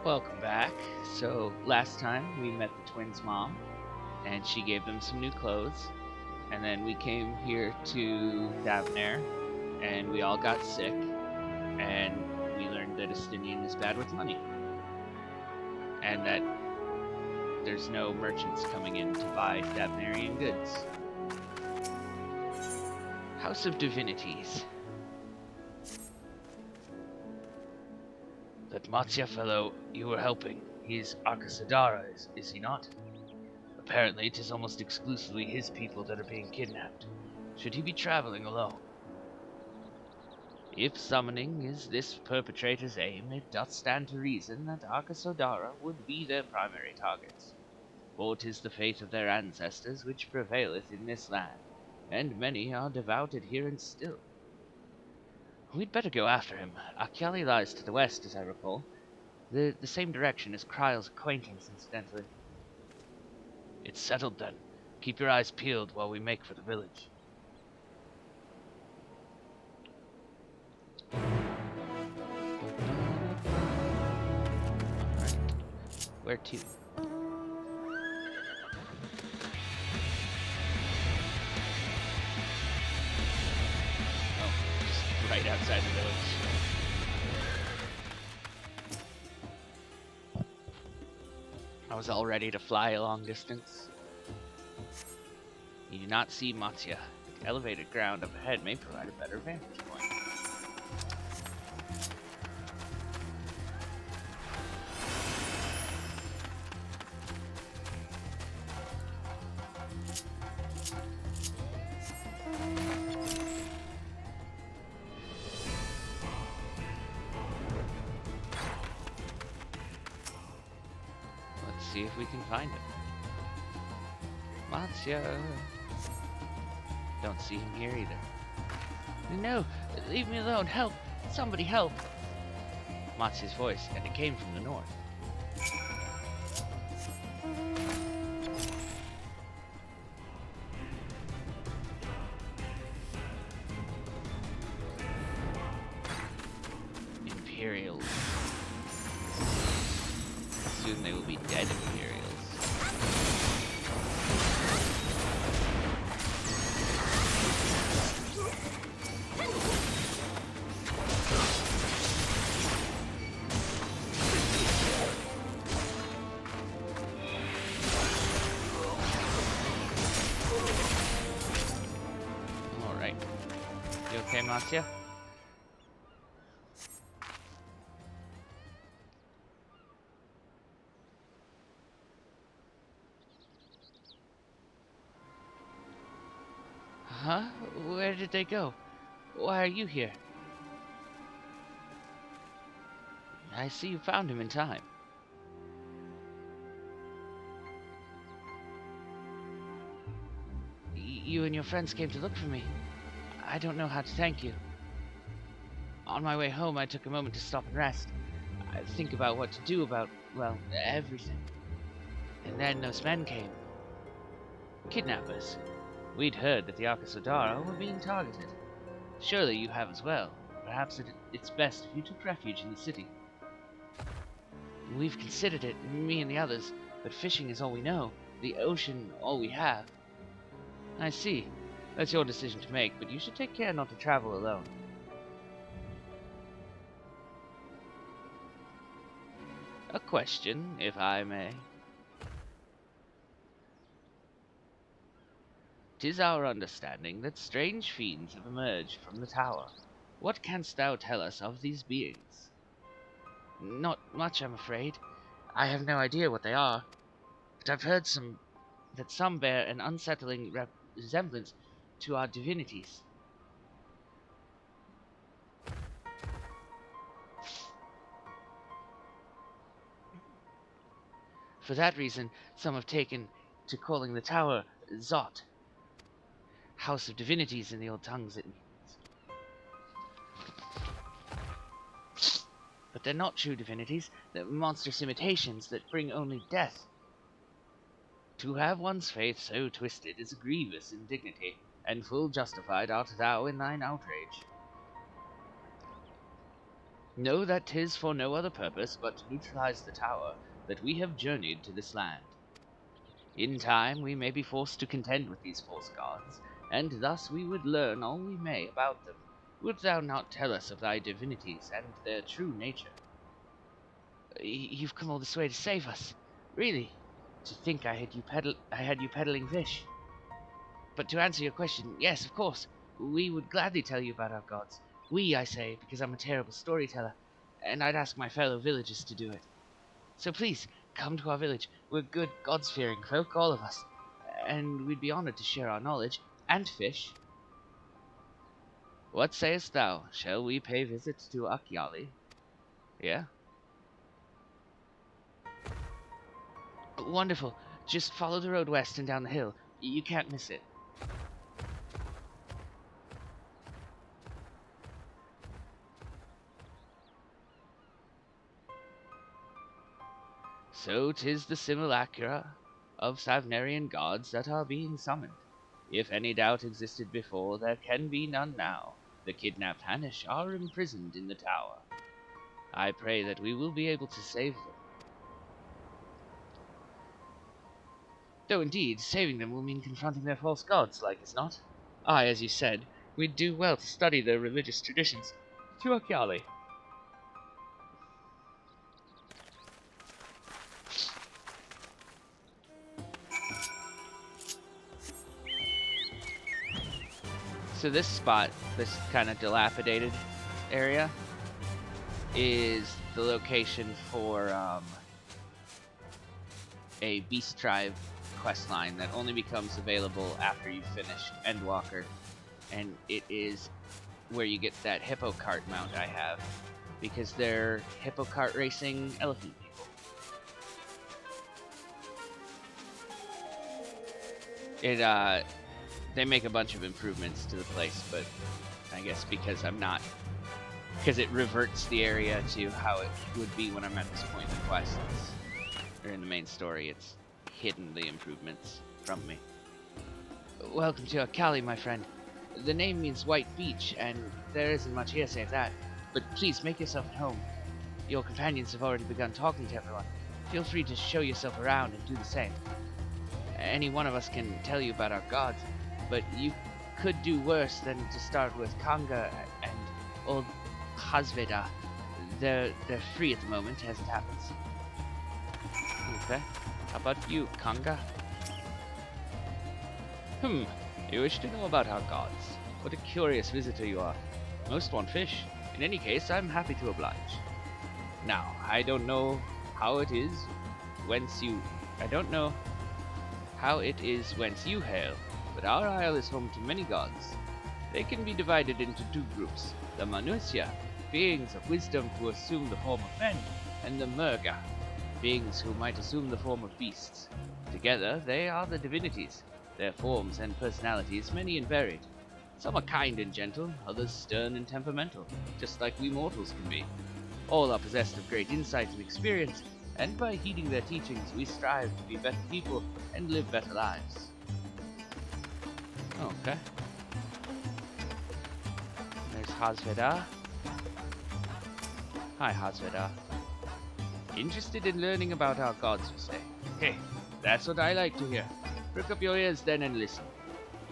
Welcome back. So, last time we met the twins' mom, and she gave them some new clothes. And then we came here to Davnair, and we all got sick, and we learned that Estinian is bad with money, and that there's no merchants coming in to buy Davnarian goods. House of Divinities. That Matsya fellow you were helping, he's Akasadara, is he not? Apparently, it is almost exclusively his people that are being kidnapped. Should he be traveling alone? If summoning is this perpetrator's aim, it doth stand to reason that Akasodara would be their primary targets. For 'tis the faith of their ancestors which prevaileth in this land, and many are devout adherents still. We'd better go after him. Akyali lies to the west, as I recall. The same direction as Kryle's acquaintance, incidentally. It's settled then. Keep your eyes peeled while we make for the village. Alright. Where to? Oh, just right outside the village. I was all ready to fly a long distance. You do not see Matsya. The elevated ground up ahead may provide a better vantage point. Let's see if we can find him. Matsya. Don't see him here either. No, leave me alone. Help! Somebody help! Matsya's voice, and it came from the north. Imperials. Soon they will be dead Imperials. Alright. You okay, Matsya? Huh? Where did they go? Why are you here? I see you found him in time. You and your friends came to look for me. I don't know how to thank you. On my way home, I took a moment to stop and rest. I think about what to do about, well, everything. And then those men came. Kidnappers. We'd heard that the Akasodara were being targeted. Surely you have as well. Perhaps it's best if you took refuge in the city. We've considered it, me and the others, but fishing is all we know. The ocean, all we have. I see. That's your decision to make, but you should take care not to travel alone. A question, if I may. 'Tis our understanding that strange fiends have emerged from the tower. What canst thou tell us of these beings? Not much, I'm afraid. I have no idea what they are, but I've heard that some bear an unsettling resemblance to our divinities. For that reason, some have taken to calling the tower Zot. House of Divinities in the old tongues, it means. But they're not true divinities. They're monstrous imitations that bring only death. To have one's faith so twisted is a grievous indignity, and full justified art thou in thine outrage. Know that 'tis for no other purpose but to neutralize the tower that we have journeyed to this land. In time we may be forced to contend with these false gods, and thus we would learn all we may about them. Wilt thou not tell us of thy divinities and their true nature? You've come all this way to save us, really? To think I had you peddling fish. But to answer your question, yes, of course, we would gladly tell you about our gods. We, I say, because I'm a terrible storyteller, and I'd ask my fellow villagers to do it. So please, come to our village. We're good, gods-fearing folk, all of us, and we'd be honored to share our knowledge, and fish. What sayest thou? Shall we pay visit to Akyali? Yeah? Wonderful. Just follow the road west and down the hill. You can't miss it. So 'tis the simulacra of Savnerian gods that are being summoned. If any doubt existed before, there can be none now. The kidnapped Hanish are imprisoned in the tower. I pray that we will be able to save them. Though indeed, saving them will mean confronting their false gods, like as not. Aye, as you said, we'd do well to study their religious traditions. To Akyali. So this spot, this kind of dilapidated area, is the location for a Beast Tribe questline that only becomes available after you've finished Endwalker, and it is where you get that hippo cart mount I have, because they're hippo cart racing elephant people. They make a bunch of improvements to the place, but I guess because it reverts the area to how it would be when I'm at this point in the quest, or in the main story, it's hidden the improvements from me. Welcome to Akyali, my friend. The name means white beach, and there isn't much here save that, but please make yourself at home. Your companions have already begun talking to everyone. Feel free to show yourself around and do the same. Any one of us can tell you about our gods, but you could do worse than to start with Kanga and old Hazveda. They're free at the moment, as it happens. Okay. How about you, Kanga? You wish to know about our gods. What a curious visitor you are. Most want fish. In any case, I'm happy to oblige. Now, I don't know how it is whence you hail, but our isle is home to many gods. They can be divided into two groups: the Manusya, beings of wisdom who assume the form of men, and the Murga, beings who might assume the form of beasts. Together, they are the divinities, their forms and personalities many and varied. Some are kind and gentle, others stern and temperamental, just like we mortals can be. All are possessed of great insight and experience, and by heeding their teachings we strive to be better people and live better lives. Okay. There's Hazveda. Hi, Hazveda. Interested in learning about our gods, you say? Hey, that's what I like to hear. Prick up your ears then and listen.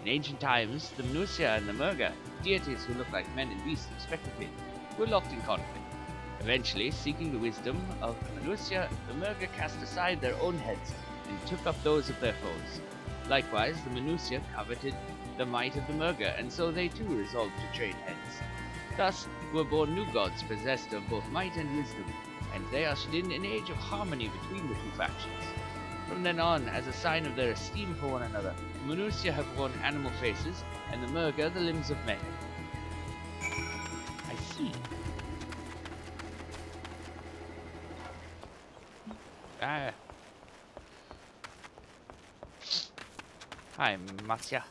In ancient times, the Manusya and the Murga, deities who look like men and beasts respectively, were locked in conflict. Eventually, seeking the wisdom of the Manusya, the Murga cast aside their own heads and took up those of their foes. Likewise, the Manusya coveted the might of the Murga, and so they too resolved to trade heads. Thus were born new gods possessed of both might and wisdom, and they ushered in an age of harmony between the two factions. From then on, as a sign of their esteem for one another, the Manusya have worn animal faces, and the Murga the limbs of men. I see. Hi, Masya.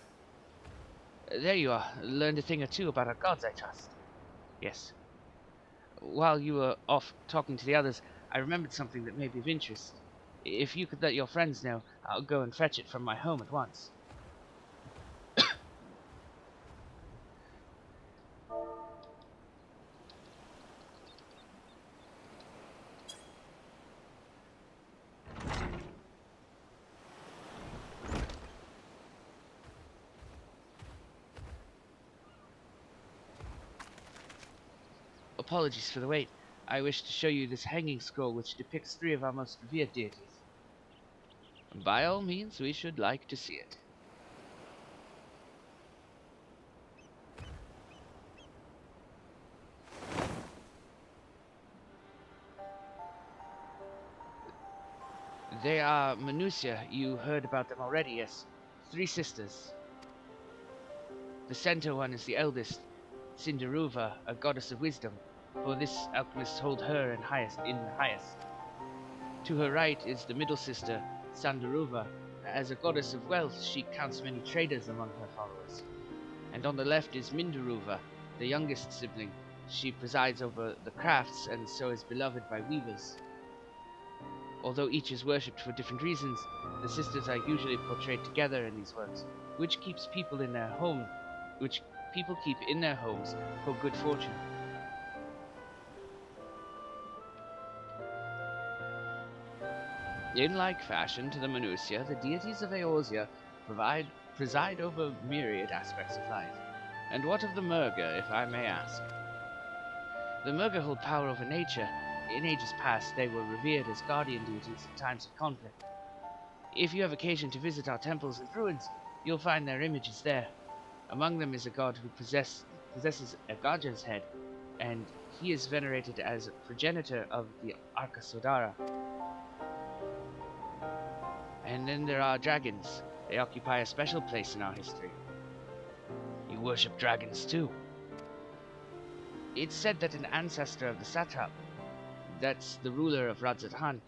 There you are. Learned a thing or two about our gods, I trust. Yes. While you were off talking to the others, I remembered something that may be of interest. If you could let your friends know, I'll go and fetch it from my home at once. Apologies for the wait. I wish to show you this hanging scroll which depicts 3 of our most revered deities. By all means, we should like to see it. They are Manusia. You heard about them already, yes. 3 sisters. The center one is the eldest, Cinderuva, a goddess of wisdom, for this alchemists hold her in highest. To her right is the middle sister, Sandaruva. As a goddess of wealth, she counts many traders among her followers. And on the left is Mindaruva, the youngest sibling. She presides over the crafts and so is beloved by weavers. Although each is worshipped for different reasons, the sisters are usually portrayed together in these works, which people keep in their homes for good fortune. In like fashion to the Manusia, the deities of Eorzea preside over myriad aspects of life. And what of the Murga, if I may ask? The Murga hold power over nature. In ages past, they were revered as guardian deities in times of conflict. If you have occasion to visit our temples and ruins, you'll find their images there. Among them is a god who possesses a Gaja's head, and he is venerated as progenitor of the Arkasodara. And then there are dragons. They occupy a special place in our history. You worship dragons too. It's said that an ancestor of the satrap, that's the ruler of Radzat-Han,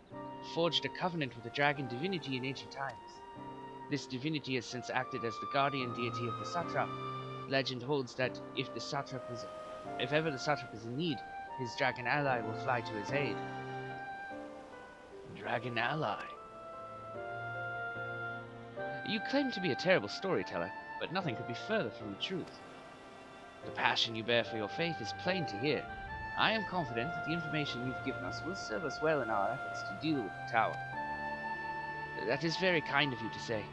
forged a covenant with a dragon divinity in ancient times. This divinity has since acted as the guardian deity of the satrap. Legend holds that if ever the satrap is in need, his dragon ally will fly to his aid. Dragon ally. You claim to be a terrible storyteller, but nothing could be further from the truth. The passion you bear for your faith is plain to hear. I am confident that the information you've given us will serve us well in our efforts to deal with the tower. That is very kind of you to say.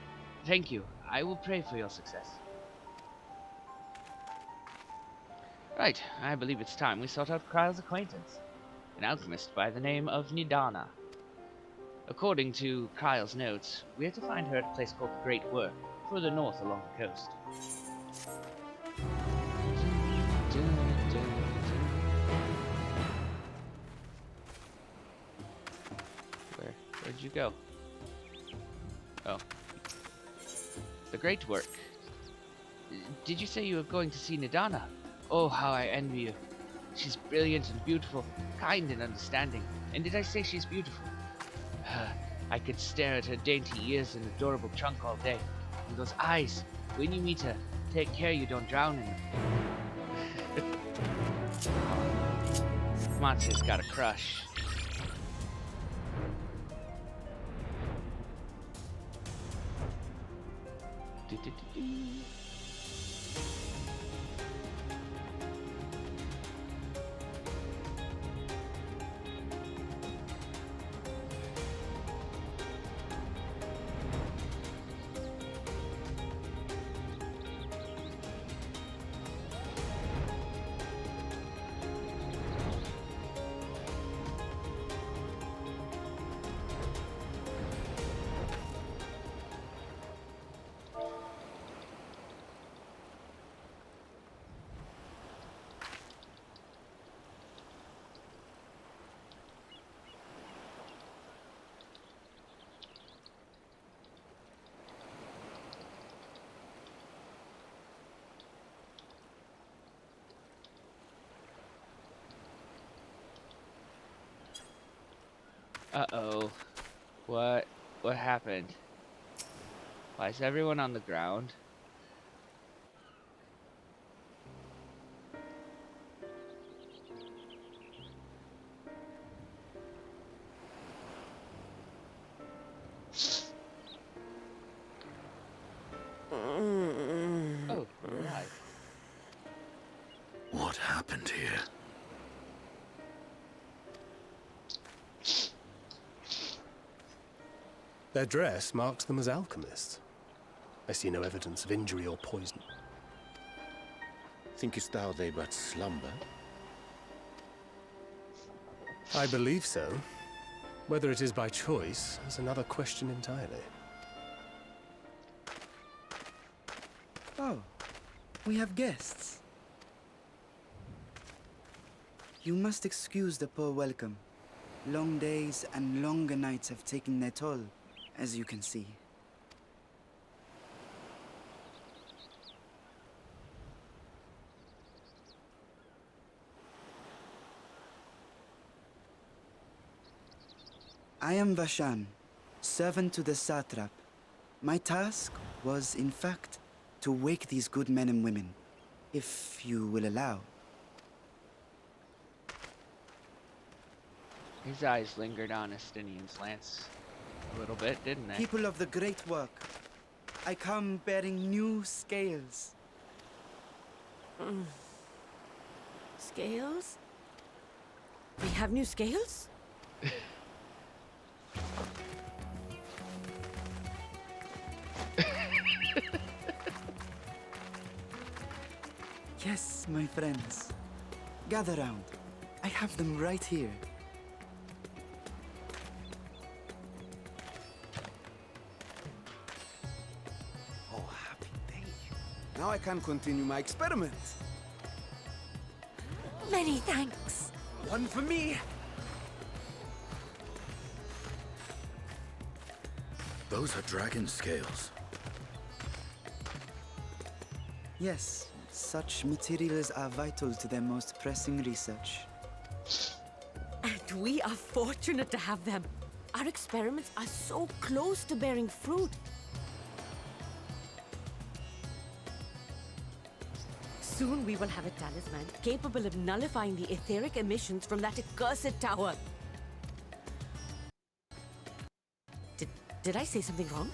Thank you. I will pray for your success. Right, I believe it's time we sought out Kryle's acquaintance, an alchemist by the name of Nidana. According to Kryle's notes, we are to find her at a place called the Great Work, further north along the coast. Where'd you go? Oh. The Great Work. Did you say you were going to see Nidana? Oh, how I envy you. She's brilliant and beautiful, kind and understanding. And did I say she's beautiful? I could stare at her dainty ears and adorable trunk all day. And those eyes, when you meet her, take care you don't drown in them. Monster's got a crush. Uh-oh. What happened? Why is everyone on the ground? Oh, you're alive. What happened here? Their dress marks them as alchemists. I see no evidence of injury or poison. Thinkest thou they but slumber? I believe so. Whether it is by choice is another question entirely. Oh, we have guests. You must excuse the poor welcome. Long days and longer nights have taken their toll, as you can see. I am Vashan, servant to the satrap. My task was, in fact, to wake these good men and women, if you will allow. His eyes lingered on Estinian's lance a little bit, didn't they? People of the great work, I come bearing new scales. Scales? We have new scales? Yes, my friends. Gather round. I have them right here. Oh, happy day. Now I can continue my experiment. Many thanks. One for me. Those are dragon scales. Yes, such materials are vital to their most pressing research. And we are fortunate to have them. Our experiments are so close to bearing fruit. Soon we will have a talisman capable of nullifying the etheric emissions from that accursed tower. Did I say something wrong?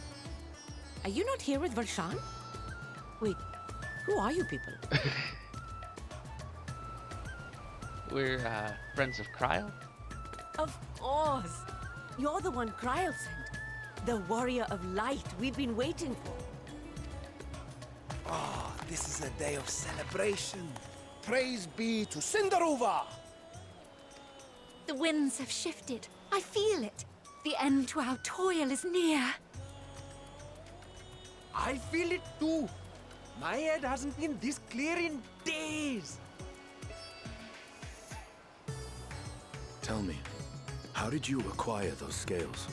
Are you not here with Varshan? Wait, who are you people? We're friends of Kryl. Of course! You're the one Kryl sent. The warrior of light we've been waiting for. Oh, this is a day of celebration. Praise be to Cinderova! The winds have shifted. I feel it. The end to our toil is near. I feel it too. My head hasn't been this clear in days. Tell me, how did you acquire those scales?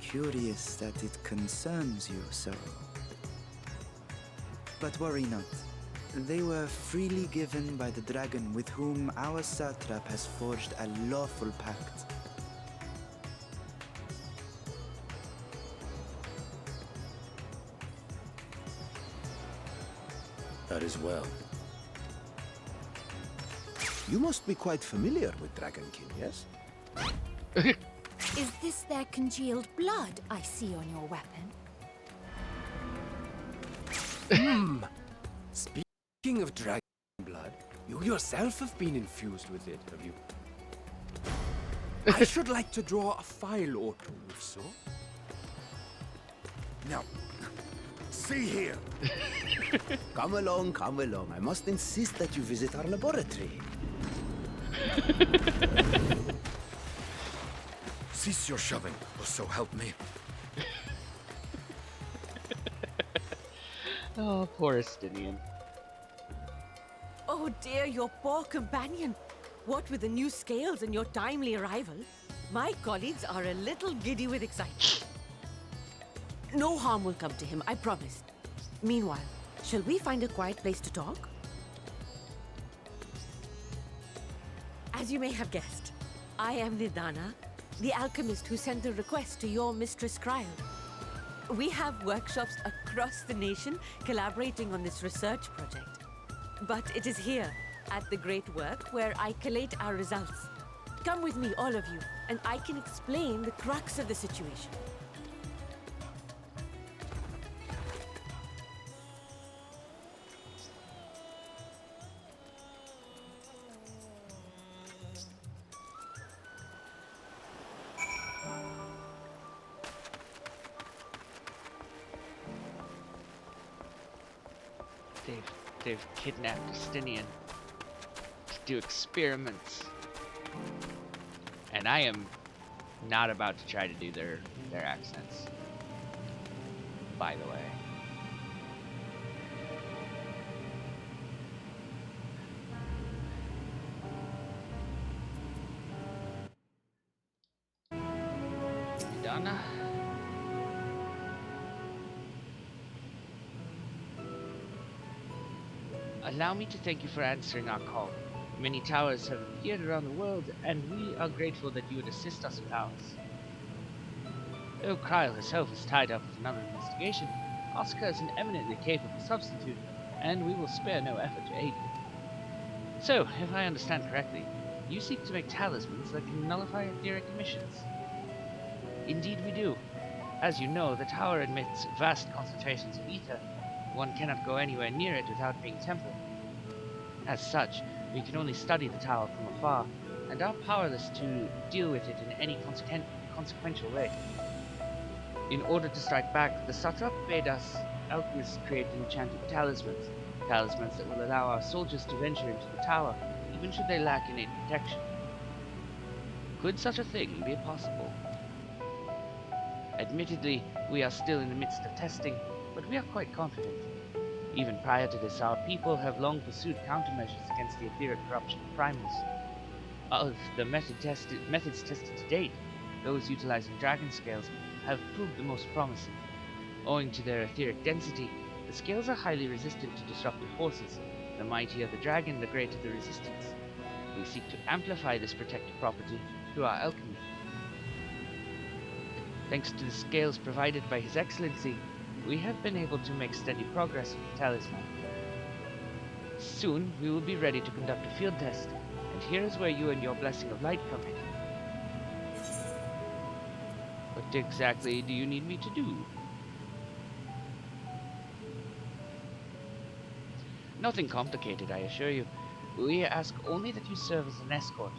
Curious that it concerns you so. But worry not. They were freely given by the dragon with whom our satrap has forged a lawful pact. That is well. You must be quite familiar with Dragonkin, yes? Is this their congealed blood I see on your weapon? Speaking of dragon blood, you yourself have been infused with it, have you? I should like to draw a file or two, if so. Now, see here. Come along, come along. I must insist that you visit our laboratory. Cease your shoving, or so help me. Oh, poor Estinian. Oh dear, your poor companion. What with the new scales and your timely arrival, my colleagues are a little giddy with excitement. No harm will come to him, I promise. Meanwhile, shall we find a quiet place to talk? As you may have guessed, I am Nidana, the alchemist who sent the request to your mistress Kryl. We have workshops across the nation collaborating on this research project. But it is here, at the Great Work, where I collate our results. Come with me, all of you, and I can explain the crux of the situation. They've kidnapped Estinian. do experiments. And I am not about to try to do their accents, by the way. Donna? Allow me to thank you for answering our call. Many towers have appeared around the world, and we are grateful that you would assist us with ours. Though Kryle herself is tied up with another investigation, Oscar is an eminently capable substitute, and we will spare no effort to aid you. So, if I understand correctly, you seek to make talismans that can nullify etheric emissions. Indeed we do. As you know, the tower emits vast concentrations of ether. One cannot go anywhere near it without being tempered. As such, we can only study the tower from afar, and are powerless to deal with it in any consequential way. In order to strike back, the satrap bade us alchemists create enchanted talismans that will allow our soldiers to venture into the tower, even should they lack innate protection. Could such a thing be possible? Admittedly, we are still in the midst of testing, but we are quite confident. Even prior to this, our people have long pursued countermeasures against the etheric corruption of primals. Of the methods tested to date, those utilizing dragon scales have proved the most promising. Owing to their etheric density, the scales are highly resistant to disruptive forces. The mightier the dragon, the greater the resistance. We seek to amplify this protective property through our alchemy. Thanks to the scales provided by His Excellency, we have been able to make steady progress with the talisman. Soon, we will be ready to conduct a field test, and here is where you and your blessing of light come in. What exactly do you need me to do? Nothing complicated, I assure you. We ask only that you serve as an escort.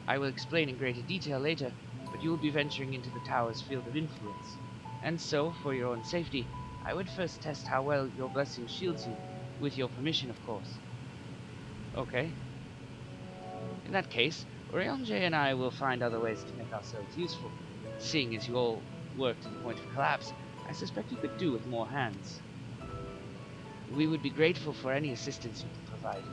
I will explain in greater detail later, but you will be venturing into the tower's field of influence. And so, for your own safety, I would first test how well your blessing shields you, with your permission, of course. Okay. In that case, Ryonje and I will find other ways to make ourselves useful. Seeing as you all work to the point of collapse, I suspect you could do with more hands. We would be grateful for any assistance you can provide.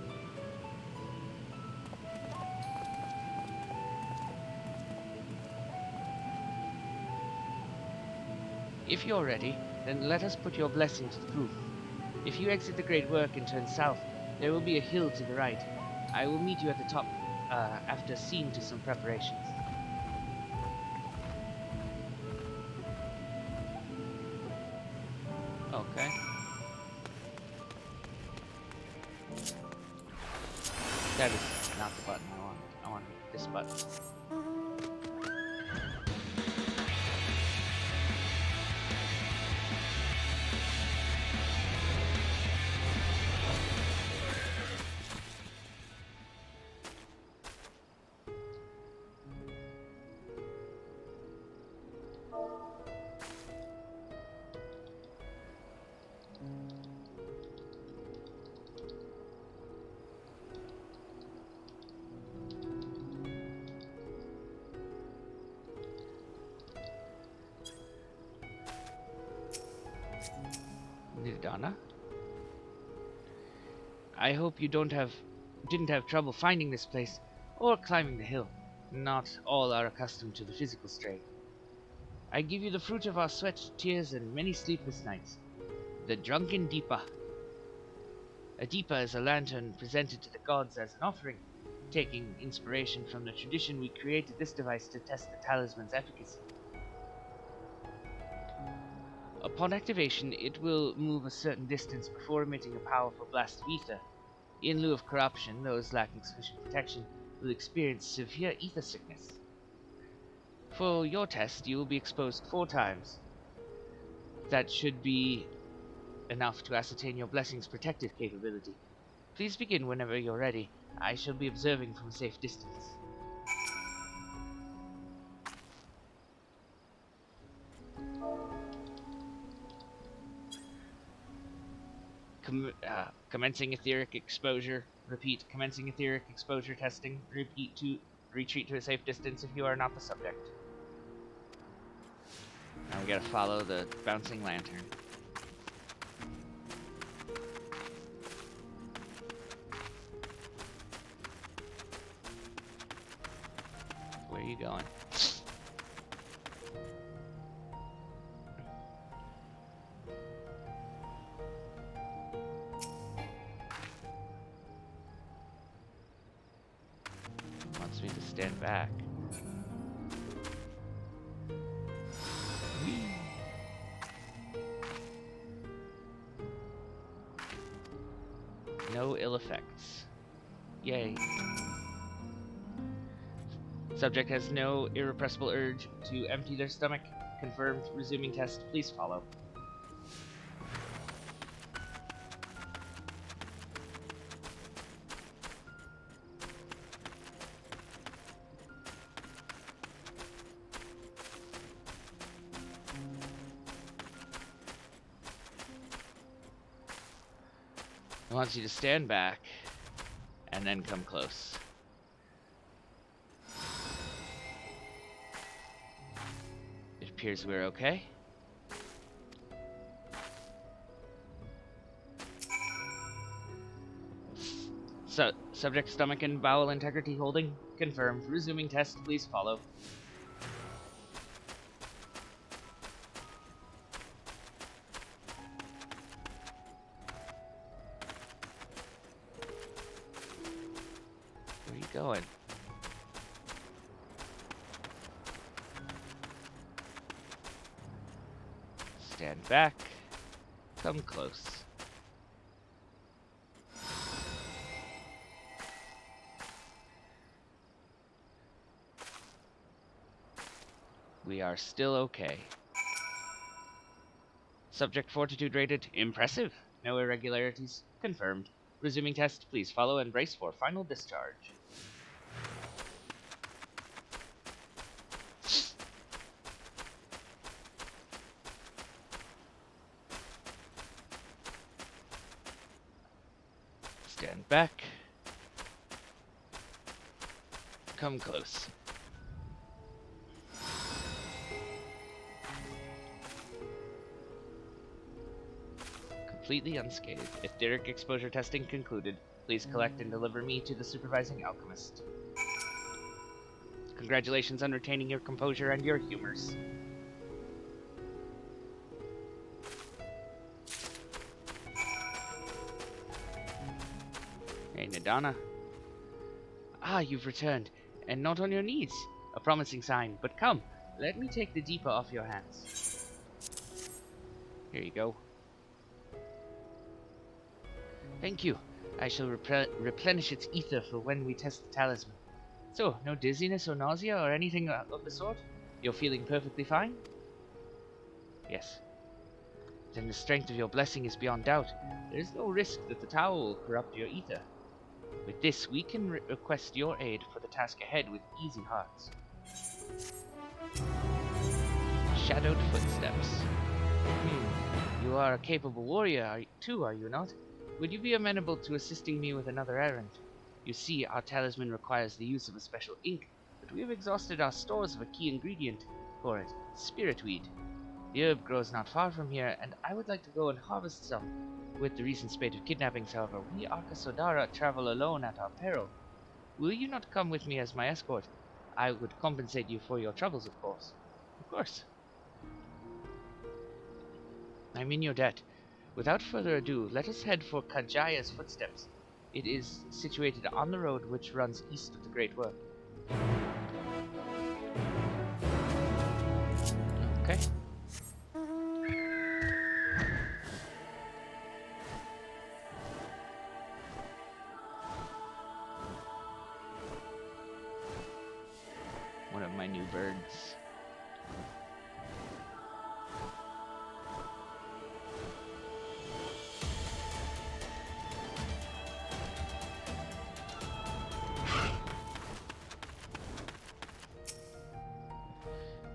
If you're ready, then let us put your blessing to the proof. If you exit the great work and turn south, there will be a hill to the right. I will meet you at the top after seeing to some preparations. Okay. That is not the button I want. I want this button. Nidana? I hope you didn't have trouble finding this place or climbing the hill. Not all are accustomed to the physical strain. I give you the fruit of our sweat, tears, and many sleepless nights. The Drunken Deepa. A Deepa is a lantern presented to the gods as an offering. Taking inspiration from the tradition, we created this device to test the talisman's efficacy. Upon activation, it will move a certain distance before emitting a powerful blast of ether. In lieu of corruption, those lacking sufficient protection will experience severe ether sickness. For your test, you will be exposed 4 times. That should be enough to ascertain your blessing's protective capability. Please begin whenever you're ready. I shall be observing from a safe distance. Commencing etheric exposure. Repeat, commencing etheric exposure testing. Retreat to a safe distance if you are not the subject. Now we gotta follow the bouncing lantern. Where are you going? Wants me to stand back. No ill effects. Yay. Subject has no irrepressible urge to empty their stomach. Confirmed. Resuming test. Please follow. It wants you to stand back and then come close. It appears we're okay. So, subject stomach and bowel integrity holding. Confirmed. Resuming test. Please follow. Where are you going? Stand back. Come close. We are still okay. Subject fortitude rated impressive. No irregularities. Confirmed. Resuming test. Please follow and brace for final discharge. Stand back. Come close. Completely unscathed. Etheric exposure testing concluded. Please collect and deliver me to the supervising alchemist. Congratulations on retaining your composure and your humors. Hey, Nidana. Ah, you've returned, and not on your knees. A promising sign, but come, let me take the Deepa off your hands. Here you go. Thank you. I shall replenish its ether for when we test the talisman. So, no dizziness or nausea or anything of the sort? You're feeling perfectly fine? Yes. Then the strength of your blessing is beyond doubt. There is no risk that the tower will corrupt your ether. With this, we can request your aid for the task ahead with easy hearts. Shadowed footsteps. You are a capable warrior too, are you not? Would you be amenable to assisting me with another errand? You see, our talisman requires the use of a special ink, but we have exhausted our stores of a key ingredient for it, spiritweed. The herb grows not far from here, and I would like to go and harvest some. With the recent spate of kidnappings, however, we Arkasodara travel alone at our peril. Will you not come with me as my escort? I would compensate you for your troubles, of course. Of course. I'm in your debt. Without further ado, let us head for Kajaya's footsteps. It is situated on the road which runs east of the Great Work. Okay. One of my new birds.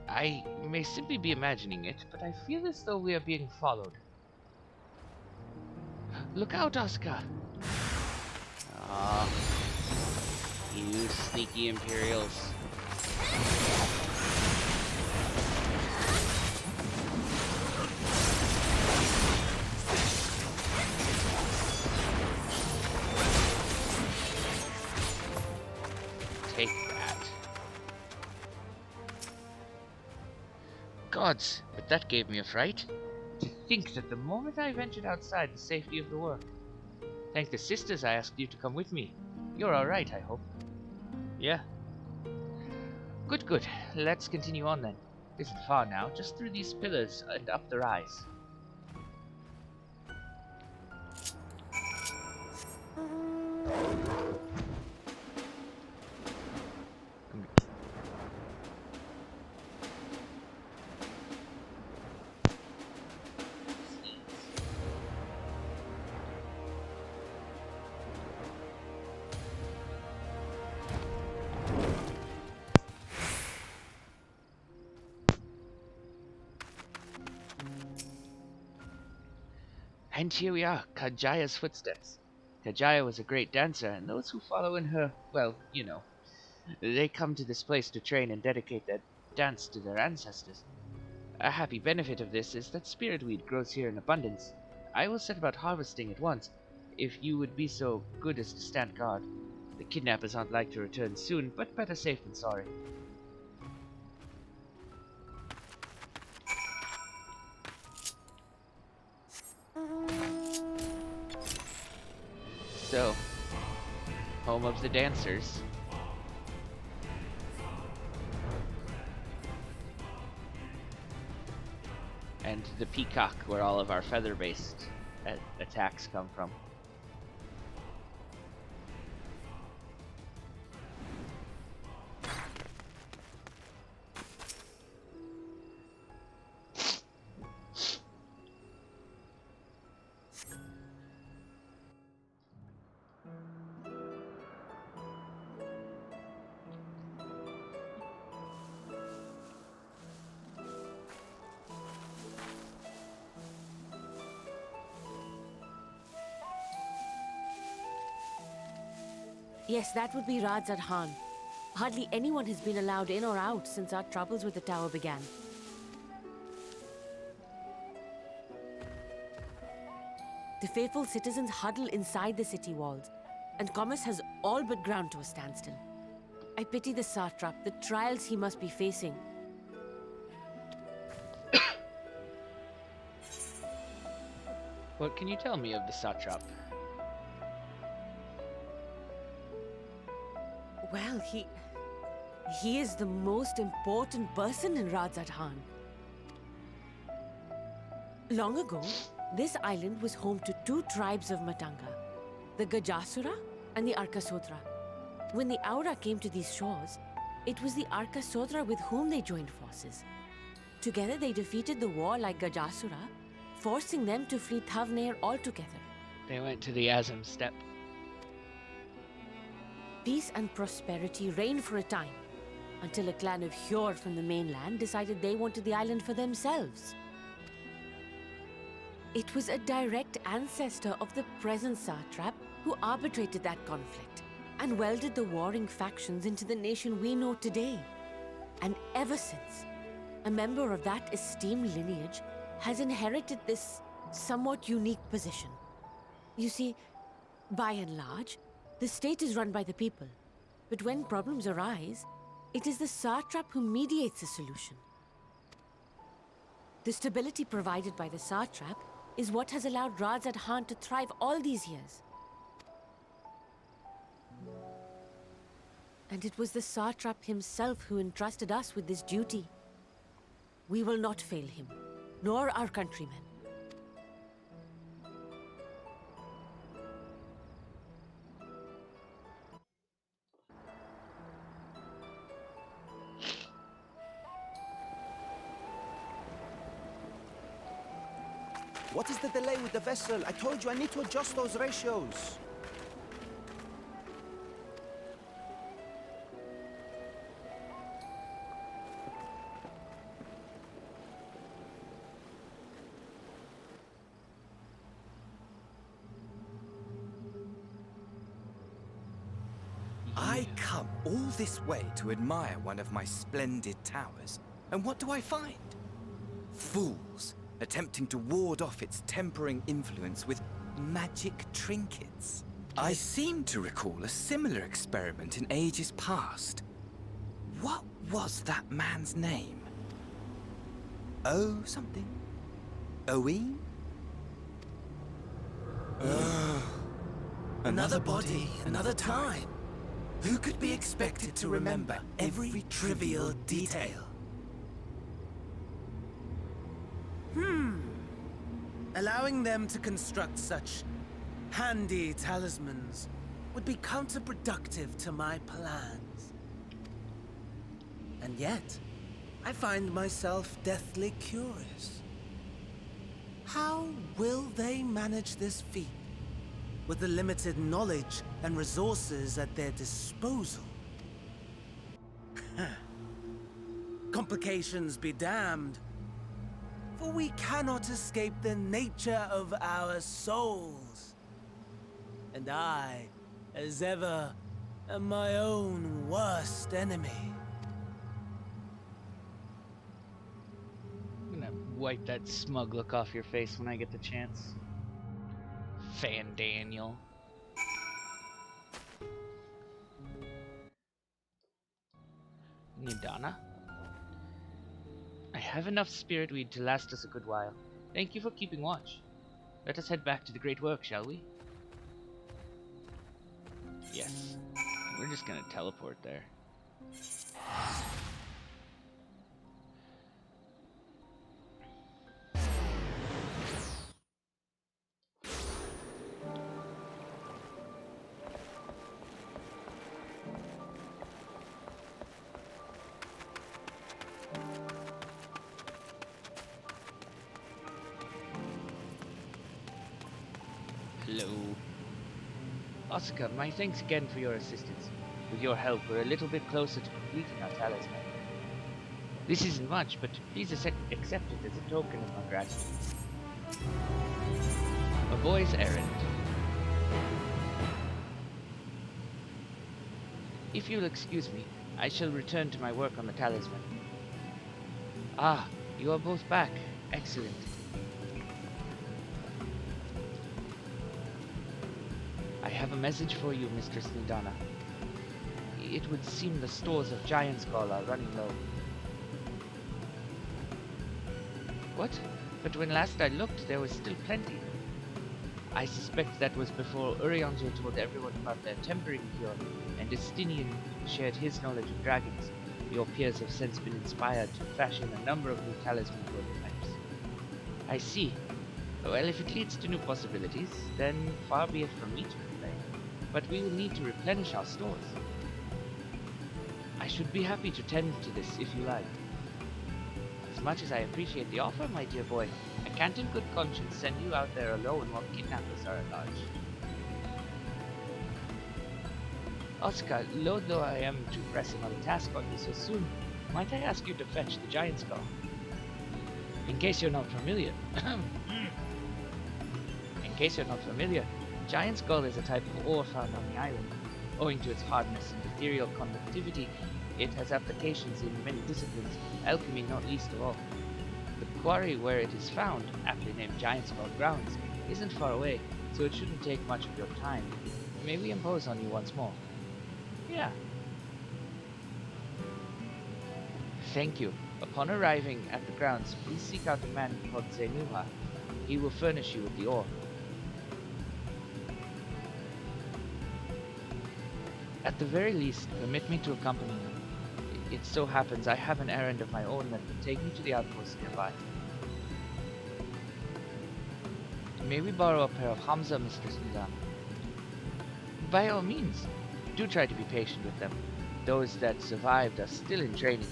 I may simply be imagining it, but I feel as though we are being followed. Look out, Oscar! Ah, sneaky Imperials. Take that. Gods, but that gave me a fright. To think that the moment I ventured outside the safety of the work. Thank the sisters I asked you to come with me. You're alright, I hope. Yeah. Good, good. Let's continue on then. Isn't far now, just through these pillars and up the rise. And here we are, Kajaya's footsteps. Kajaya was a great dancer, and those who follow in her, well, you know, they come to this place to train and dedicate their dance to their ancestors. A happy benefit of this is that spirit weed grows here in abundance. I will set about harvesting at once, if you would be so good as to stand guard. The kidnappers aren't like to return soon, but better safe than sorry. So, home of the dancers. And the peacock, where all of our feather-based attacks come from. Yes, that would be Radzad Khan. Hardly anyone has been allowed in or out since our troubles with the tower began. The faithful citizens huddle inside the city walls, and commerce has all but ground to a standstill. I pity the satrap, the trials he must be facing. What can you tell me of the satrap? Well, he is the most important person in Radzad Khan. Long ago, this island was home to two tribes of Matanga, the Gajasura and the Arkasodra. When the Aura came to these shores, it was the Arkasodra with whom they joined forces. Together they defeated the war like Gajasura, forcing them to flee Thavnair altogether. They went to the Azam steppe. Peace and prosperity reigned for a time, until a clan of Hyur from the mainland decided they wanted the island for themselves. It was a direct ancestor of the present satrap who arbitrated that conflict and welded the warring factions into the nation we know today. And ever since, a member of that esteemed lineage has inherited this somewhat unique position. You see, by and large, the state is run by the people, but when problems arise, it is the satrap who mediates a solution. The stability provided by the satrap is what has allowed Radzad Khan to thrive all these years. And it was the satrap himself who entrusted us with this duty. We will not fail him, nor our countrymen. What is the delay with the vessel? I told you I need to adjust those ratios. I come all this way to admire one of my splendid towers, and what do I find? Fools attempting to ward off its tempering influence with magic trinkets. I seem to recall a similar experiment in ages past. What was that man's name? Oh, something. Owen? Another body, another time. Who could be expected to remember every trivial detail? Allowing them to construct such handy talismans would be counterproductive to my plans. And yet, I find myself deathly curious. How will they manage this feat with the limited knowledge and resources at their disposal? Complications be damned, for we cannot escape the nature of our souls. And I, as ever, am my own worst enemy. I'm gonna wipe that smug look off your face when I get the chance. Fan Daniel. Nidana? I have enough spirit weed to last us a good while. Thank you for keeping watch. Let us head back to the great work, shall we? Yes. We're just gonna teleport there. Hello. Oscar, my thanks again for your assistance. With your help, we're a little bit closer to completing our talisman. This isn't much, but please accept it as a token of my gratitude. A boy's errand. If you'll excuse me, I shall return to my work on the talisman. Ah, you are both back. Excellent. I have a message for you, Mistress Nidana. It would seem the stores of Giant Skull are running low. What? But when last I looked, there was still plenty. I suspect that was before Urianger told everyone about their tempering cure, and Estinian shared his knowledge of dragons. Your peers have since been inspired to fashion a number of new talisman prototypes. I see. Well, if it leads to new possibilities, then far be it from me to complain. But we will need to replenish our stores. I should be happy to tend to this if you like. As much as I appreciate the offer, my dear boy, I can't in good conscience send you out there alone while kidnappers are at large. Oscar, loath though I am to press another task on you so soon, might I ask you to fetch the Giant Skull? In case you're not familiar, Giant Skull is a type of ore found on the island. Owing to its hardness and ethereal conductivity, it has applications in many disciplines, alchemy not least of all. The quarry where it is found, aptly named Giant Skull Grounds, isn't far away, so it shouldn't take much of your time. May we impose on you once more? Yeah. Thank you. Upon arriving at the grounds, please seek out a man called Zenuha. He will furnish you with the ore. At the very least, permit me to accompany you. It so happens I have an errand of my own that will take me to the outpost nearby. May we borrow a pair of Hamza, Mr. Snidana? By all means. Do try to be patient with them. Those that survived are still in training.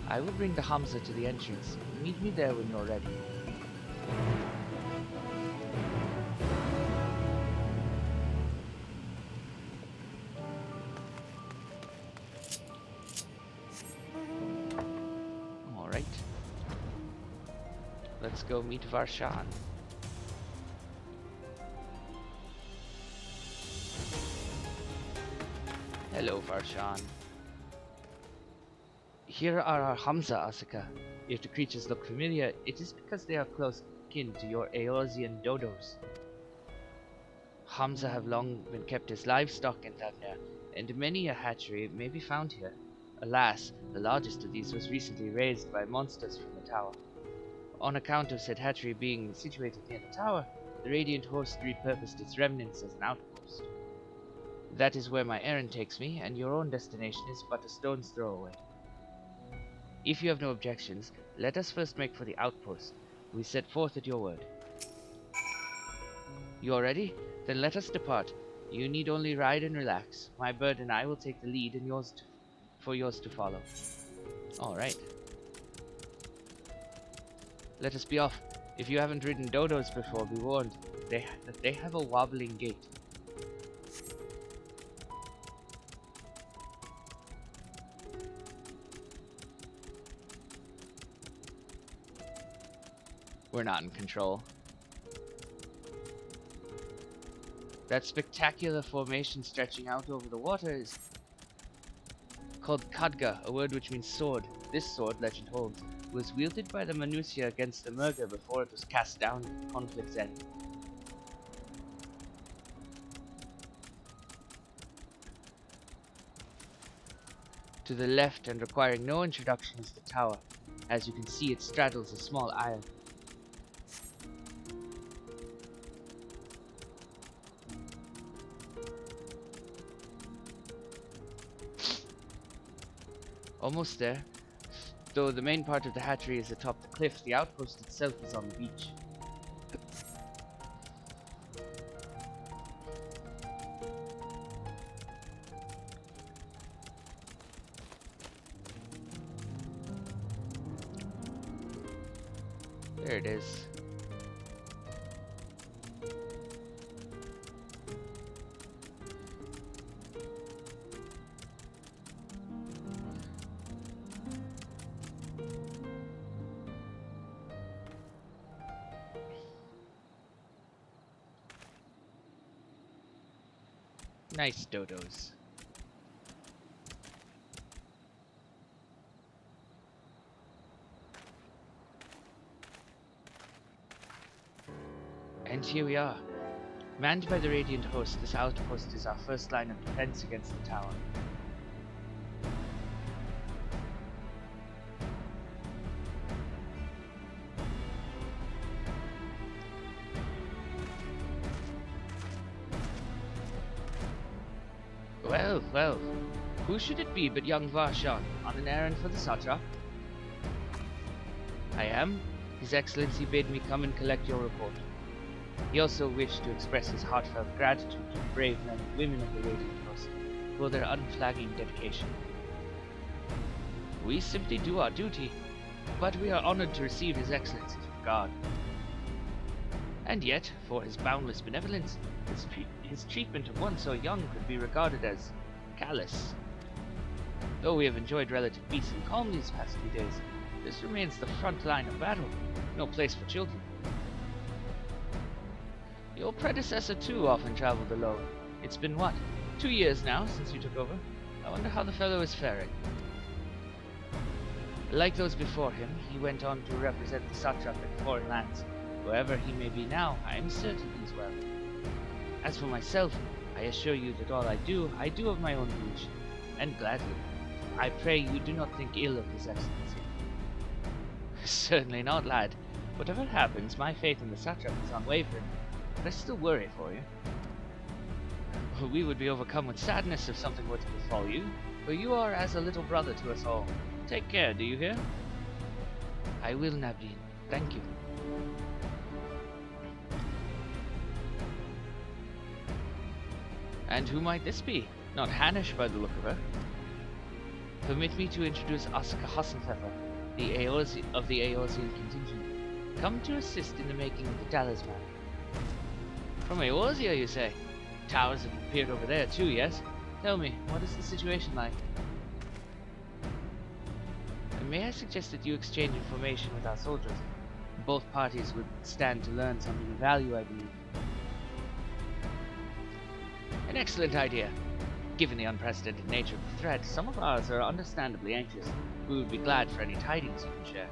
I will bring the Hamza to the entrance. Meet me there when you're ready. Alright. Let's go meet Varshan. Hello, Varshan. Here are our Hamza, Asuka. If the creatures look familiar, it is because they are close kin to your Eorzean dodos. Hamza have long been kept as livestock in Thavnia, and many a hatchery may be found here. Alas, the largest of these was recently raised by monsters from the tower. On account of said hatchery being situated near the tower, the Radiant Host repurposed its remnants as an outpost. That is where my errand takes me, and your own destination is but a stone's throw away. If you have no objections, let us first make for the outpost. We set forth at your word. You are ready? Then let us depart. You need only ride and relax. My bird and I will take the lead, and yours to follow. All right. Let us be off. If you haven't ridden dodos before, be warned. They have a wobbling gait. We're not in control. That spectacular formation stretching out over the water is called Khadga, a word which means sword. This sword, legend holds, was wielded by the Manusia against the Murga before it was cast down at the conflict's end. To the left and requiring no introduction is the tower. As you can see, it straddles a small isle. Almost there. Though the main part of the hatchery is atop the cliff, the outpost itself is on the beach. There it is. Nice dodos. And here we are. Manned by the Radiant Host, this outpost is our first line of defense against the tower. Well, who should it be but young Varshan, on an errand for the Satrap? I am. His Excellency bade me come and collect your report. He also wished to express his heartfelt gratitude to the brave men and women of the Radiant Host for their unflagging dedication. We simply do our duty, but we are honored to receive His Excellency's regard. And yet, for his boundless benevolence, his treatment of one so young could be regarded as callous. Though we have enjoyed relative peace and calm these past few days, this remains the front line of battle, no place for children. Your predecessor too often traveled alone. It's been what, 2 years now since you took over? I wonder how the fellow is faring. Like those before him, he went on to represent the satrap in foreign lands. Wherever he may be now, I am certain he's well. As for myself, I assure you that all I do of my own volition, and gladly. I pray you do not think ill of His Excellency. Certainly not, lad. Whatever happens, my faith in the satrap is unwavering, but I still worry for you. We would be overcome with sadness if something were to befall you, for you are as a little brother to us all. Take care, do you hear? I will, Nabdeen. Thank you. And who might this be? Not Hanish by the look of her. Permit me to introduce Asuka Hassenpfeffer, the of the Eorzean contingent, come to assist in the making of the talisman. From Eorzea, you say? Towers have appeared over there too, yes? Tell me, what is the situation like? And may I suggest that you exchange information with our soldiers? Both parties would stand to learn something of value, I believe. An excellent idea. Given the unprecedented nature of the threat, some of ours are understandably anxious. We would be glad for any tidings you can share.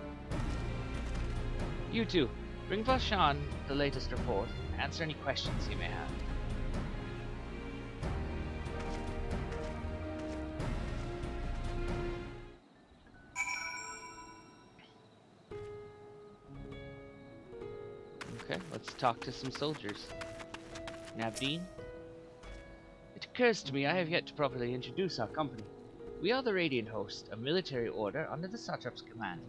You two, bring Valshan the latest report and answer any questions he may have. Okay, let's talk to some soldiers. Navdeen? It occurs to me I have yet to properly introduce our company. We are the Radiant Host, a military order under the Satrap's command.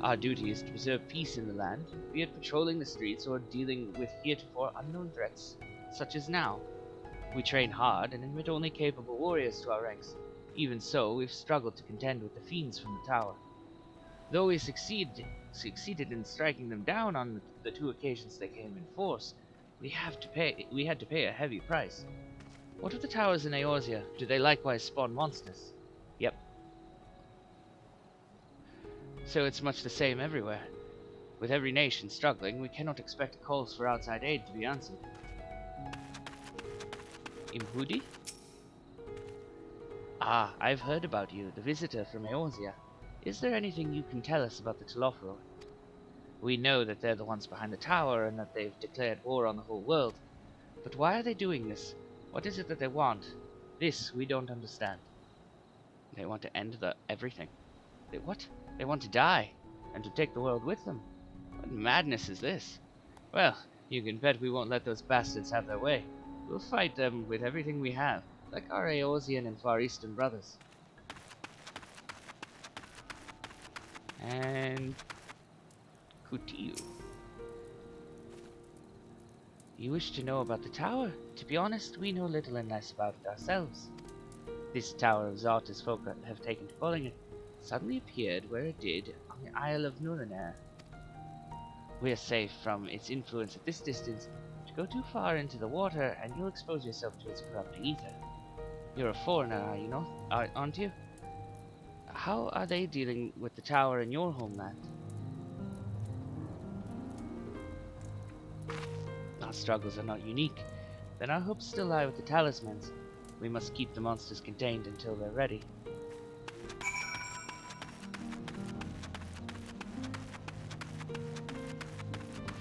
Our duty is to preserve peace in the land, be it patrolling the streets or dealing with heretofore unknown threats, such as now. We train hard and admit only capable warriors to our ranks. Even so, we've struggled to contend with the fiends from the tower. Though we succeeded in striking them down on the 2 occasions they came in force, we had to pay a heavy price. What of the towers in Eorzea? Do they likewise spawn monsters? Yep. So it's much the same everywhere. With every nation struggling, we cannot expect calls for outside aid to be answered. Imhudi? Ah, I've heard about you, the visitor from Eorzea. Is there anything you can tell us about the Telofroi? We know that they're the ones behind the tower and that they've declared war on the whole world. But why are they doing this? What is it that they want? This we don't understand. They want to end everything. What? They want to die, and to take the world with them. What madness is this? Well, you can bet we won't let those bastards have their way. We'll fight them with everything we have, like our Eorzean and Far Eastern brothers. And Kutiu. You wish to know about the tower? To be honest, we know little and less about it ourselves. This tower of Zot, as folk have taken to calling it, suddenly appeared where it did on the Isle of Nuraner. We're safe from its influence at this distance. To go too far into the water and you'll expose yourself to its corrupt ether. You're a foreigner, are you not? Aren't you? How are they dealing with the tower in your homeland? Our struggles are not unique. Then our hopes still lie with the talismans. We must keep the monsters contained until they're ready.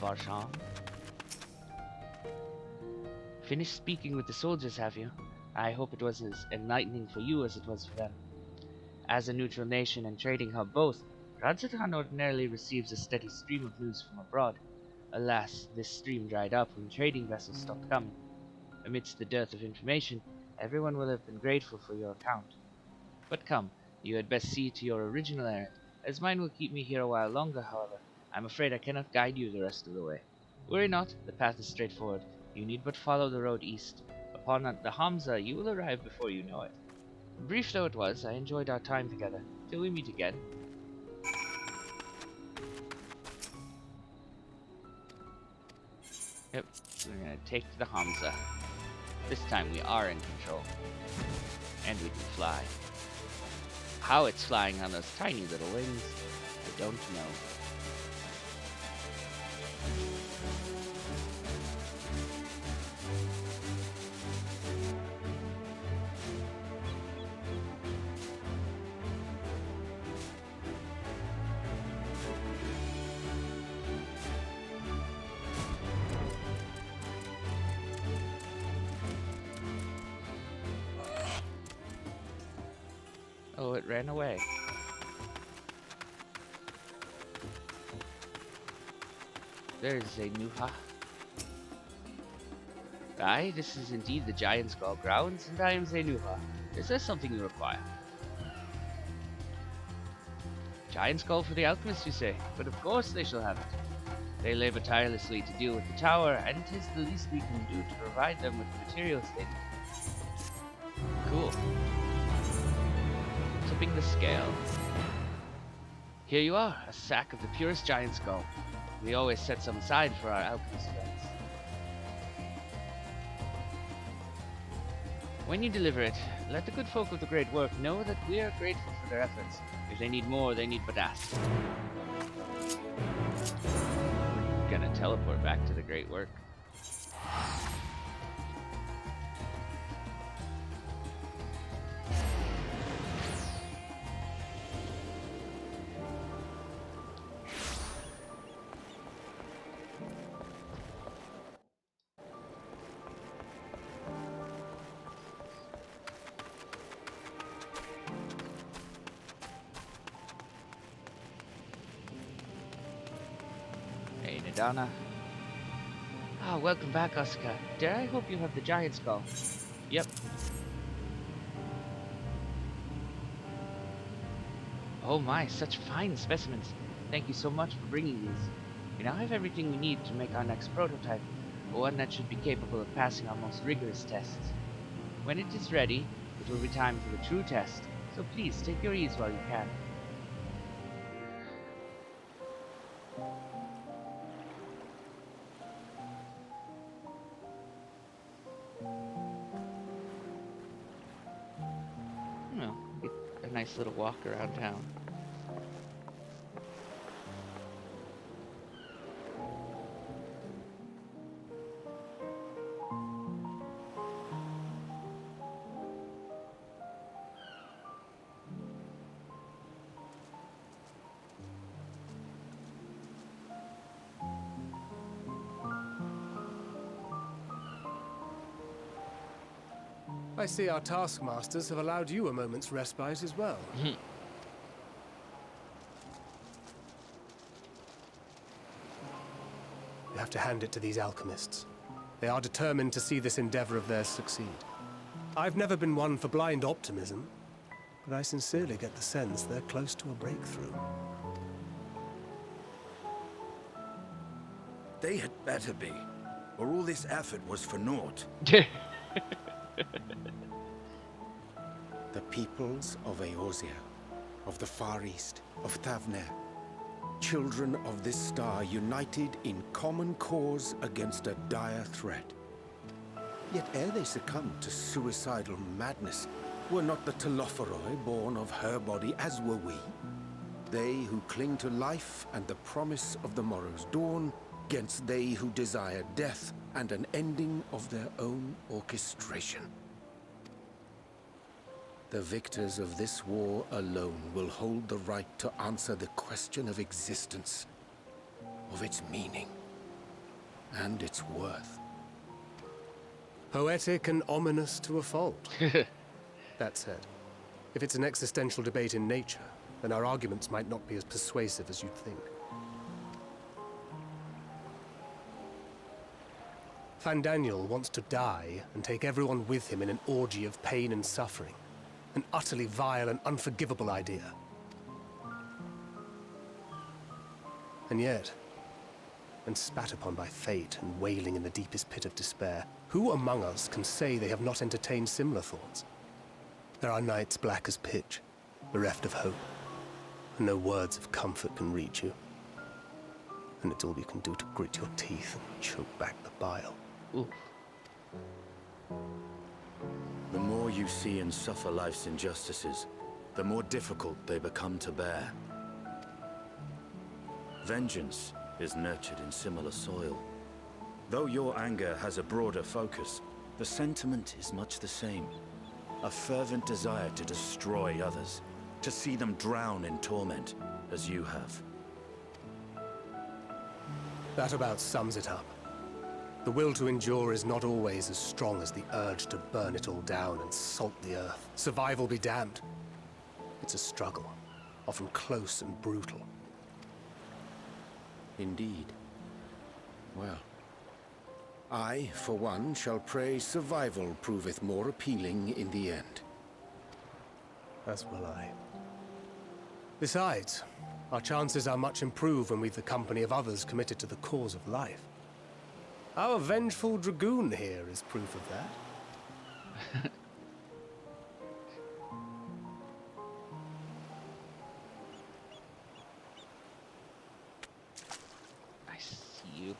Valshan? Finished speaking with the soldiers, have you? I hope it was as enlightening for you as it was for them. As a neutral nation and trading hub both, Radzatan ordinarily receives a steady stream of news from abroad. Alas, this stream dried up when trading vessels stopped coming. Amidst the dearth of information, everyone will have been grateful for your account. But come, you had best see to your original errand, as mine will keep me here a while longer, however. I'm afraid I cannot guide you the rest of the way. Worry not, the path is straightforward. You need but follow the road east. Upon the Hamza, you will arrive before you know it. Brief though it was, I enjoyed our time together. Till we meet again. Yep, we're gonna take to the Hamza. This time we are in control. And we can fly. How it's flying on those tiny little wings, I don't know. Oh, it ran away. There's Zenuha. Aye, this is indeed the Giant Skull grounds, and I am Zenuha. Is there something you require? Giant Skull for the alchemists, you say? But of course they shall have it. They labor tirelessly to deal with the tower, and 'tis the least we can do to provide them with the materials they need. Cool. Tipping the scale. Here you are, a sack of the purest Giant Skull. We always set some aside for our alchemist friends. When you deliver it, let the good folk of the Great Work know that we are grateful for their efforts. If they need more, they need but ask. Gonna teleport back to the Great Work. Nidana. Ah, welcome back, Asuka. Dare I hope you have the giant skull? Yep. Oh my, such fine specimens. Thank you so much for bringing these. We now have everything we need to make our next prototype, one that should be capable of passing our most rigorous tests. When it is ready, it will be time for the true test, so please take your ease while you can. Well, get a nice little walk around town. I see our taskmasters have allowed you a moment's respite as well. You have to hand it to these alchemists. They are determined to see this endeavor of theirs succeed. I've never been one for blind optimism, but I sincerely get the sense they're close to a breakthrough. They had better be, or all this effort was for naught. The peoples of Eorzea, of the Far East, of Thavner, children of this star united in common cause against a dire threat. Yet ere they succumbed to suicidal madness, were not the Telophoroi born of her body as were we? They who cling to life and the promise of the morrow's dawn, against they who desire death and an ending of their own orchestration. The victors of this war alone will hold the right to answer the question of existence, of its meaning, and its worth. Poetic and ominous to a fault. That said, if it's an existential debate in nature, then our arguments might not be as persuasive as you'd think. Fandaniel wants to die and take everyone with him in an orgy of pain and suffering. An utterly vile and unforgivable idea. And yet, when spat upon by fate and wailing in the deepest pit of despair, who among us can say they have not entertained similar thoughts? There are nights black as pitch, bereft of hope, and no words of comfort can reach you. And it's all you can do to grit your teeth and choke back the bile. Ooh. The more you see and suffer life's injustices, the more difficult they become to bear. Vengeance is nurtured in similar soil. Though your anger has a broader focus, the sentiment is much the same. A fervent desire to destroy others, to see them drown in torment, as you have. That about sums it up. The will to endure is not always as strong as the urge to burn it all down and salt the earth. Survival be damned. It's a struggle, often close and brutal. Indeed. Well, I, for one, shall pray survival proveth more appealing in the end. As will I. Besides, our chances are much improved when we've the company of others committed to the cause of life. Our vengeful dragoon here is proof of that. I see you.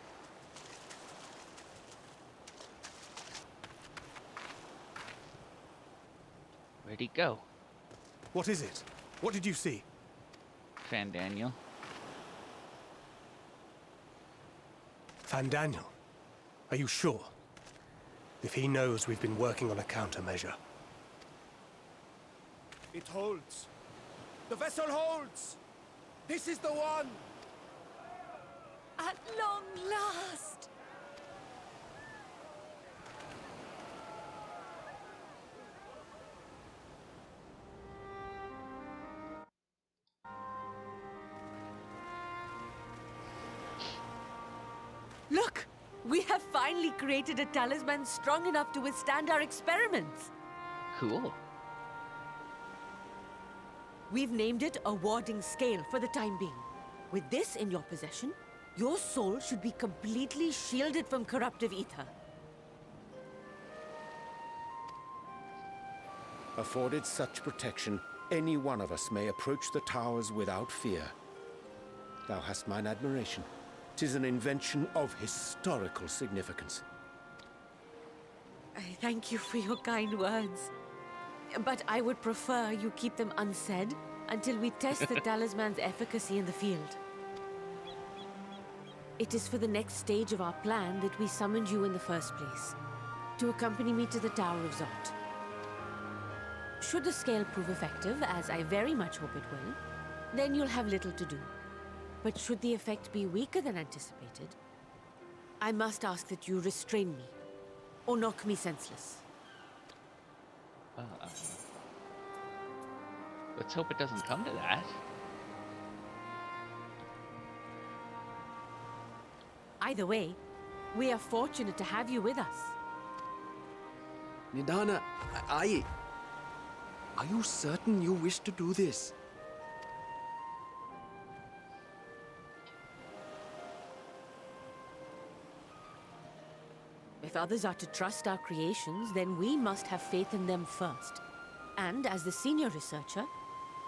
Where'd he go? What is it? What did you see? Fandaniel. Fandaniel? Are you sure? If he knows we've been working on a countermeasure. It holds. The vessel holds! This is the one! At long last! We have finally created a talisman strong enough to withstand our experiments. Cool. We've named it a warding scale for the time being. With this in your possession, your soul should be completely shielded from corruptive ether. Afforded such protection, any one of us may approach the towers without fear. Thou hast mine admiration. 'Tis an invention of historical significance. I thank you for your kind words. But I would prefer you keep them unsaid until we test the talisman's efficacy in the field. It is for the next stage of our plan that we summoned you in the first place, to accompany me to the Tower of Zot. Should the scale prove effective, as I very much hope it will, then you'll have little to do. But should the effect be weaker than anticipated, I must ask that you restrain me, or knock me senseless. Let's hope it doesn't come to that. Either way, we are fortunate to have you with us. Nidana, are you certain you wish to do this? If others are to trust our creations, then we must have faith in them first. And as the senior researcher,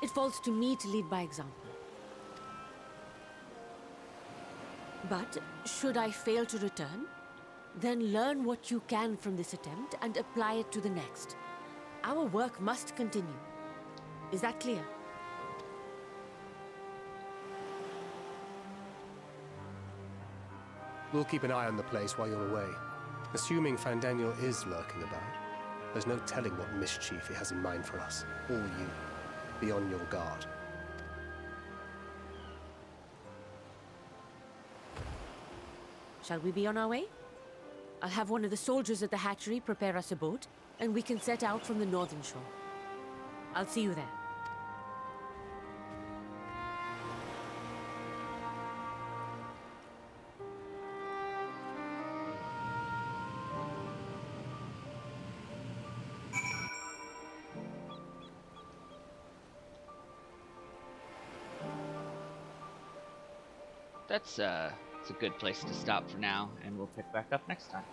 it falls to me to lead by example. But should I fail to return, then learn what you can from this attempt and apply it to the next. Our work must continue. Is that clear? We'll keep an eye on the place while you're away. Assuming Fandaniel is lurking about, there's no telling what mischief he has in mind for us, or you. Be on your guard. Shall we be on our way? I'll have one of the soldiers at the hatchery prepare us a boat, and we can set out from the northern shore. I'll see you there. It's a good place to stop for now, and we'll pick back up next time.